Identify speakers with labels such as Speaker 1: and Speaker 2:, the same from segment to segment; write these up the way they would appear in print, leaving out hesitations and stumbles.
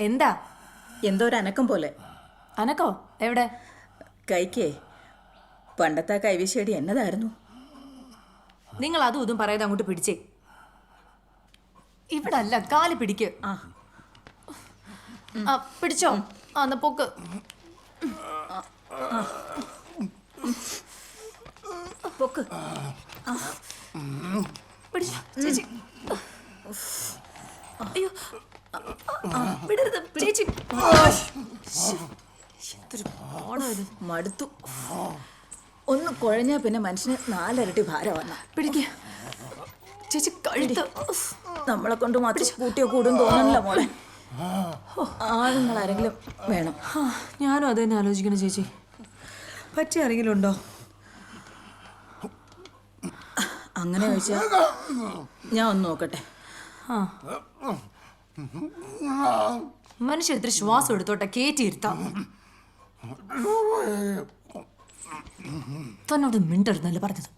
Speaker 1: എന്താ?
Speaker 2: എന്തോ ഒരു അനക്കം പോലെ.
Speaker 1: അനക്കോ? എവിടെ?
Speaker 2: കൈക്കേ. പണ്ടത്തെ കൈവിശേടി എന്നതായിരുന്നു?
Speaker 1: നിങ്ങൾ അതും ഇതും പറയാതെ അങ്ങോട്ട് പിടിച്ചേ. ഇവിടെ അല്ല, കാല് പിടിക്ക്. പിടിച്ചോ? എന്നാ പൊക്ക്.
Speaker 2: പൊക്ക്.
Speaker 1: പിടിച്ചോ ചേച്ചി. അയ്യോ, വിടരുത് ചേച്ചി. എന്തൊരു പാടോ ഇത്.
Speaker 2: മടുത്തു. ഒന്ന് കുഴഞ്ഞാ പിന്നെ മനുഷ്യന് 4 ഇരട്ടി ഭാരം വന്ന.
Speaker 1: പിടിക്ക ചേച്ചി, കഴുത്ത്.
Speaker 2: നമ്മളെ കൊണ്ട് മാത്രം കൂട്ടിയോ കൂടും തോന്നണില്ല മോളെ. ആളുങ്ങൾ ആരെങ്കിലും വേണം.
Speaker 1: ഞാനും അത് തന്നെ ആലോചിക്കണം ചേച്ചി. പറ്റിയ ആരെങ്കിലും ഉണ്ടോ?
Speaker 2: അങ്ങനെ ചോദിച്ചാ ഞാൻ ഒന്ന് നോക്കട്ടെ.
Speaker 1: മനുഷ്യൻ ഇത്തിരി ശ്വാസം എടുത്തോട്ടെ, കേറ്റിയിരുത്താം. തന്നോട് മിണ്ടരുന്നല്ലേ പറഞ്ഞത്.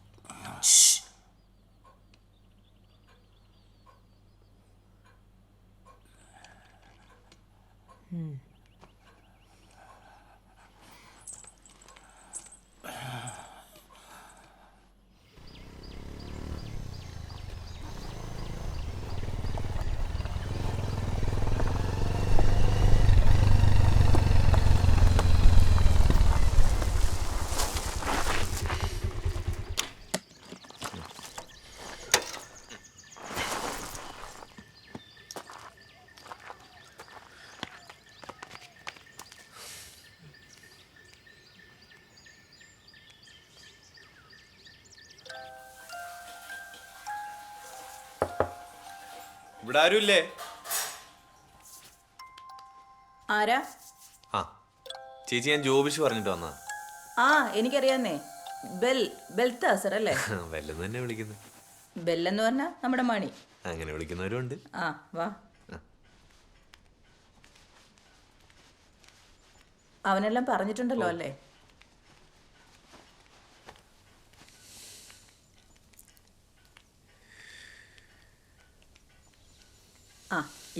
Speaker 3: ഇവിടെ ആരുമില്ലേ?
Speaker 2: ആരാ?
Speaker 3: ആ ചേച്ചി, ഞാൻ ജോബിഷ് പറഞ്ഞിട്ട് വന്നാ.
Speaker 2: എനിക്കറിയാന്നേ. ബെൽത്താസർ അല്ലേ?
Speaker 3: വെല്ലെന്ന് തന്നെ വിളിക്കുന്നത്.
Speaker 2: ബെല്ലെന്ന് പറഞ്ഞാ നമ്മുടെ മണി.
Speaker 3: അങ്ങനെ വിളിക്കുന്നവരും ഉണ്ട്.
Speaker 2: വാ. അവനെല്ലാം പറഞ്ഞിട്ടുണ്ടല്ലോ അല്ലേ?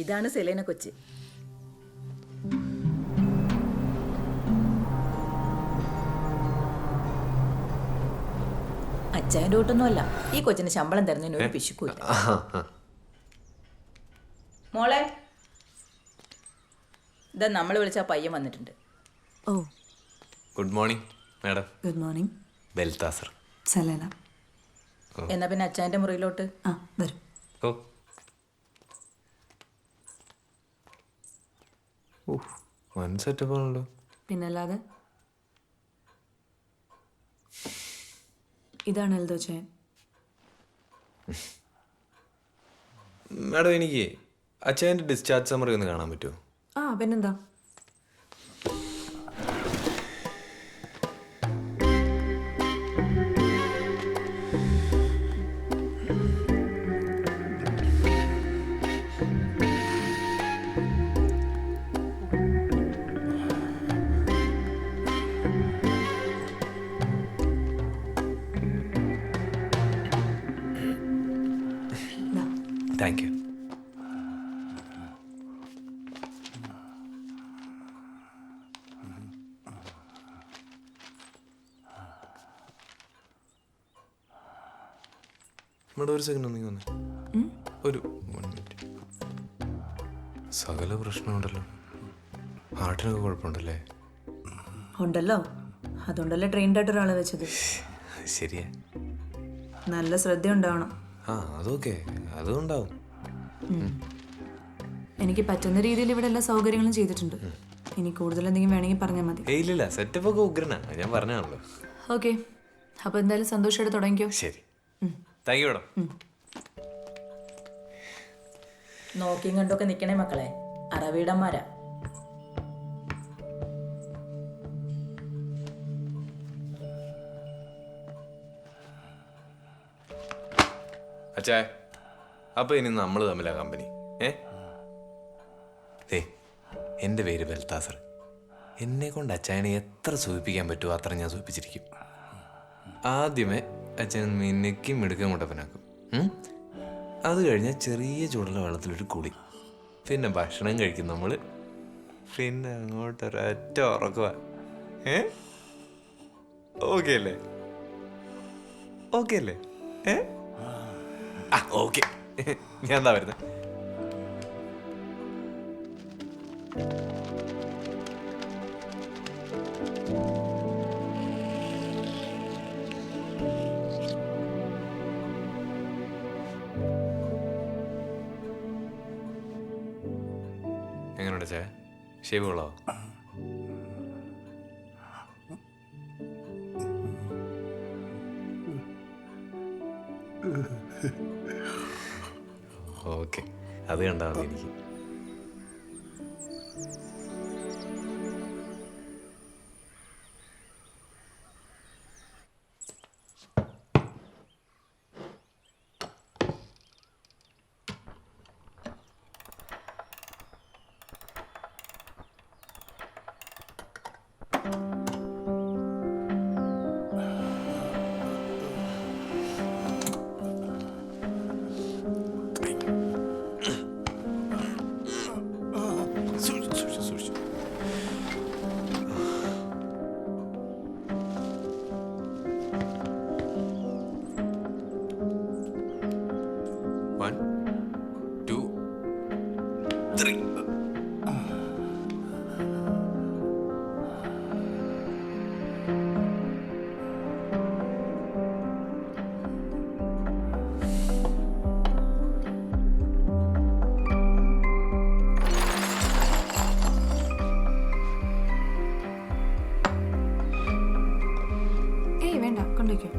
Speaker 2: ഇതാണ് സെലേന കൊച്ചി. അച്ഛൻ്റെ കൂട്ടൊന്നുമല്ല. ഈ കൊച്ചിന് ശമ്പളം തരുന്നതിന് ഒരു പിശുക്കൂല്ല. മോളെ, ഇതാ നമ്മൾ വിളിച്ച പയ്യൻ വന്നിട്ടുണ്ട്.
Speaker 1: Oh,
Speaker 3: good morning madam.
Speaker 1: Good morning.
Speaker 3: Balthazar.
Speaker 1: Selena.
Speaker 2: എന്നാ പിന്നെ അച്ഛൻ്റെ മുറിയിലോട്ട്
Speaker 1: വരും.
Speaker 3: ഓ, വൻ സെറ്റപ്പ് ആണല്ലോ.
Speaker 1: പിന്നല്ലാതെ. ഇതാണ് എൽദോ ചേൻ.
Speaker 3: മാഡം, എനിക്ക് അച്ഛൻ്റെ ഡിസ്ചാർജ് സമ്മറി ഒന്ന് കാണാൻ പറ്റുമോ?
Speaker 1: പിന്നെന്താ.
Speaker 3: Thank you. ഇവിടെ ഒരു സെക്കൻഡ് ഒന്നെങ്കിൽ വന്നേ. ഒരു 1 മിനിറ്റ്. സകല പ്രശ്നമുണ്ടല്ലോ. ഹാർട്ടിനൊക്കെ കുഴപ്പമുണ്ടല്ലേ?
Speaker 1: ഉണ്ടല്ലോ. അതുകൊണ്ടല്ലേ ട്രെയിൻഡ് ആയിട്ട് ഒരാളെ വെച്ചത്.
Speaker 3: ശരിയാ.
Speaker 1: നല്ല ശ്രദ്ധ ഉണ്ടാവണം.
Speaker 3: അതൊക്കെ അതുണ്ടാവും.
Speaker 1: എനിക്ക് പറ്റുന്ന രീതിയിൽ ഇവിടെ എല്ലാ സൗകര്യങ്ങളും ചെയ്തിട്ടുണ്ട്. ഇനി കൂടുതൽ എന്തെങ്കിലും വേണമെങ്കിൽ പറഞ്ഞാൽ മതി.
Speaker 3: ഇല്ല, സെറ്റപ്പ് ഒക്കെ ഉഗ്രനാ. ഞാൻ പറഞ്ഞാണല്ലോ.
Speaker 1: ഓക്കെ, അപ്പോൾ എന്തായാലും സന്തോഷമായിട്ട് തുടങ്ങിക്കോ.
Speaker 3: ശരി, താങ്ക് യു മാഡം.
Speaker 2: നോക്കിയും കണ്ടൊക്കെ നിൽക്കണേ മക്കളെ. അറവീടന്മാരാ.
Speaker 3: അച്ഛാ, അപ്പൊ ഇനി നമ്മൾ തമ്മിലാ കമ്പനി. എൻ്റെ പേര് ബെൽത്താസർ. എന്നെ കൊണ്ട് അച്ചായനെ എത്ര സൂചിപ്പിക്കാൻ പറ്റുമോ അത്ര ഞാൻ സൂചിപ്പിച്ചിരിക്കും. ആദ്യമേ അച്ഛൻ മിനുക്കി മിടുക്കം മുട്ടപ്പനാക്കും. അത് കഴിഞ്ഞാൽ ചെറിയ ചൂടുള്ള വെള്ളത്തിലൊരു കുളി. പിന്നെ ഭക്ഷണം കഴിക്കും നമ്മൾ, പിന്നെ അങ്ങോട്ടൊരൊറ്റ ഉറക്കുക. ഓക്കെ അല്ലേ? ഓക്കെ അല്ലേ? ഓക്കെ. ഞാൻ എന്താ വരുന്നത്? എങ്ങനെയുണ്ട് ചേ? ഷേവ് കൊള്ളാവോ? ഓക്കെ, അത് കണ്ടാൽ മതി എനിക്ക്. സൂക്ഷിച്ചു. 1 2 3.
Speaker 1: ഏയ് വേണ്ട, കൊണ്ടുവയ്ക്കോ.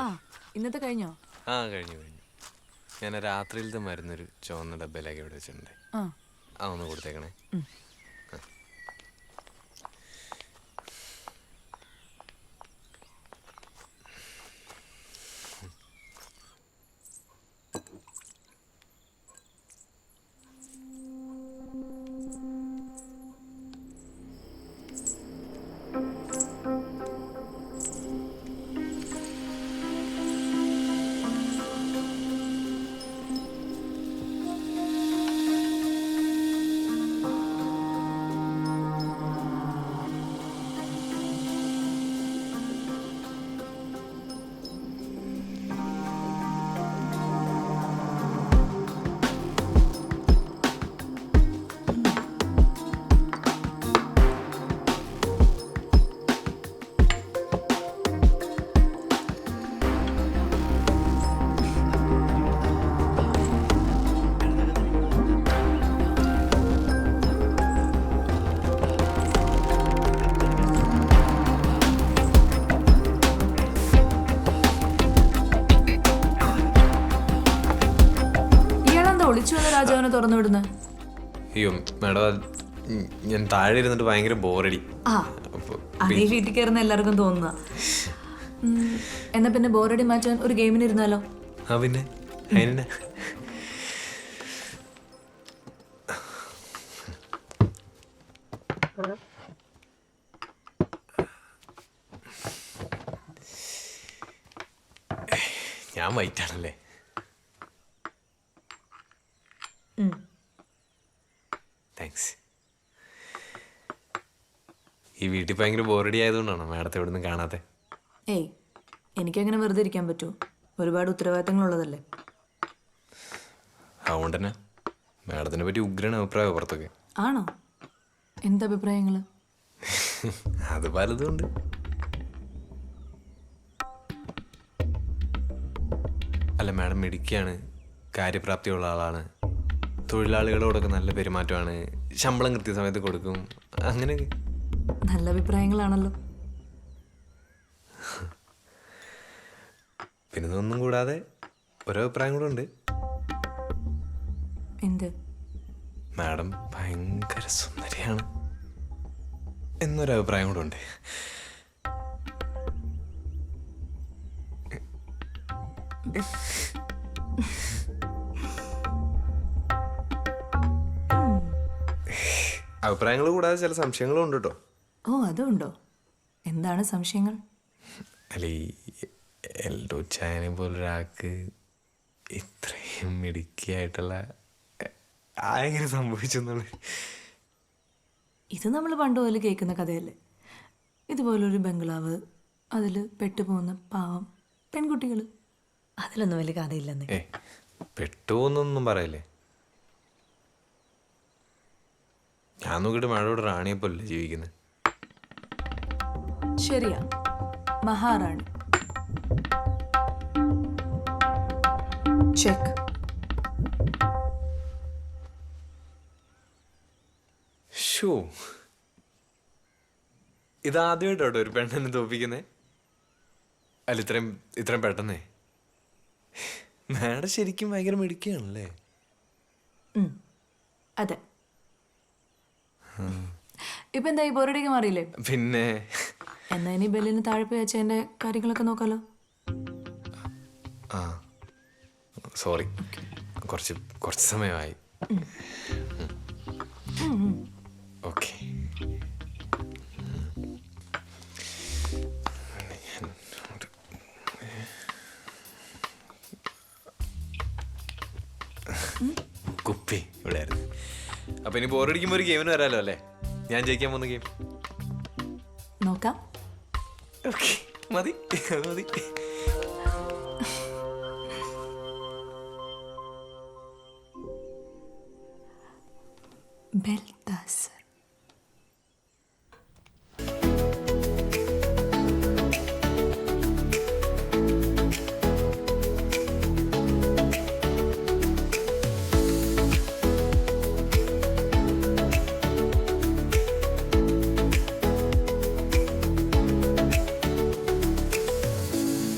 Speaker 1: ആ ഇന്നത്തെ കഴിഞ്ഞോ?
Speaker 3: ആ കഴിഞ്ഞു. ഞാൻ രാത്രിയിലത്തെ മരുന്നൊരു ചുവന്ന ഡബ്ബയിലേക്ക് ഇവിടെ വെച്ചിട്ടുണ്ട്. ആ ഒന്ന് കൊടുത്തേക്കണേ.
Speaker 1: അവനെ തുറന്നു വിടുന്നത്?
Speaker 3: അയ്യോ മാഡം ഞാൻ താഴെ ഇരുന്നിട്ട് ഭയങ്കര ബോറടി.
Speaker 1: ആ, അത് ഈ വീട്ടിൽ കയറുന്ന എല്ലാവർക്കും തോന്നുക. എന്നാ പിന്നെ ബോറടി മാറ്റാൻ ഒരു ഗെയിമിന് ഇരുന്നാലോ?
Speaker 3: ആ പിന്നെ അതിനെ ഞാൻ വൈറ്റാണല്ലേ? താങ്ക്സ്. ഈ വീട്ടിൽ ഭയങ്കര ബോറടി ആയതുകൊണ്ടാണോ മാഡത്തെ എവിടെ നിന്ന് കാണാത്തെ?
Speaker 1: ഏയ്, എനിക്കങ്ങനെ വെറുതെ ഇരിക്കാൻ പറ്റുമോ? ഒരുപാട് ഉത്തരവാദിത്തങ്ങളുള്ളതല്ലേ.
Speaker 3: അതുകൊണ്ട് തന്നെ മാഡത്തിനെ പറ്റി ഉഗ്രൻ അഭിപ്രായം പുറത്തൊക്കെ.
Speaker 1: ആണോ? എന്താ അഭിപ്രായങ്ങൾ?
Speaker 3: അത് പലതും ഉണ്ട്. അല്ല മാഡം മിടുക്കിയാണ്, കാര്യപ്രാപ്തിയുള്ള ആളാണ്, തൊഴിലാളികളോടൊക്കെ നല്ല പെരുമാറ്റമാണ്, ശമ്പളം കൃത്യസമയത്ത് കൊടുക്കും, അങ്ങനെയൊക്കെ.
Speaker 1: നല്ല അഭിപ്രായങ്ങളാണല്ലോ.
Speaker 3: പിന്നെ ഇതൊന്നും കൂടാതെ ഓരോ അഭിപ്രായം കൂടെ ഉണ്ട്.
Speaker 1: എന്ത്?
Speaker 3: മാഡം ഭയങ്കര സുന്ദരിയാണ് എന്നൊരു അഭിപ്രായം കൂടെ ഉണ്ട്. അഭിപ്രായങ്ങൾ കൂടാതെ ചില സംശയങ്ങളും ഉണ്ട് കേട്ടോ.
Speaker 1: ഓ, അതുണ്ടോ? എന്താണ് സംശയങ്ങൾ?
Speaker 3: അല്ല, ഈ എൽഡോ ചായനെ പോലൊരാൾക്ക് ഇത്രയും മിടുക്കിയായിട്ടുള്ള ആരെങ്കിലും സംഭവിച്ചെന്നുള്ളത്.
Speaker 1: ഇത് നമ്മൾ പണ്ട് മുതൽ കേൾക്കുന്ന കഥയല്ലേ. ഇതുപോലൊരു ബംഗ്ലാവ്, അതിൽ പെട്ടുപോകുന്ന പാവം പെൺകുട്ടികൾ. അതിലൊന്നും വലിയ കഥയില്ലെന്നേ.
Speaker 3: പെട്ടുപോന്നൊന്നും പറയല്ലേ. ഞാൻ നോക്കിയിട്ട് മഴയോട് റാണിയെ പോലല്ലേ ജീവിക്കുന്നത്.
Speaker 1: ശരിയാ, മഹാറാണി. ചെക്ക്.
Speaker 3: ഷോ, ഇതാദ്യമായിട്ടോട്ടോ ഒരു പെണ്ണെന്നെ തോപ്പിക്കുന്നേ. അല്ല, ഇത്രയും പെട്ടെന്നേ. മാഡം ശരിക്കും ഭയങ്കര മിടുക്കിയാണല്ലേ.
Speaker 1: അതെ. ഇപ്പൊ എന്താ, ഈ ബോറടിക്ക് മാറിയില്ലേ?
Speaker 3: പിന്നെ
Speaker 1: എന്നാ ഇനി ബെല്ലിന് താഴെ പോയി വെച്ചതിന്റെ കാര്യങ്ങളൊക്കെ നോക്കാലോ.
Speaker 3: ആ സോറി, കുറച്ച് സമയമായി. ഓക്കെ. കുപ്പി ഇവിടെ ആയിരുന്നു. അപ്പൊ ഇനി ബോറടിക്കുമ്പോ ഒരു ഗെയിമിന് വരാലോ അല്ലേ? ഞാൻ ജയിക്കാൻ പോകുന്ന ഗെയിം
Speaker 1: നോക്കാം.
Speaker 3: ഓക്കെ, മതി മതി.
Speaker 1: ബെൽതാസർ.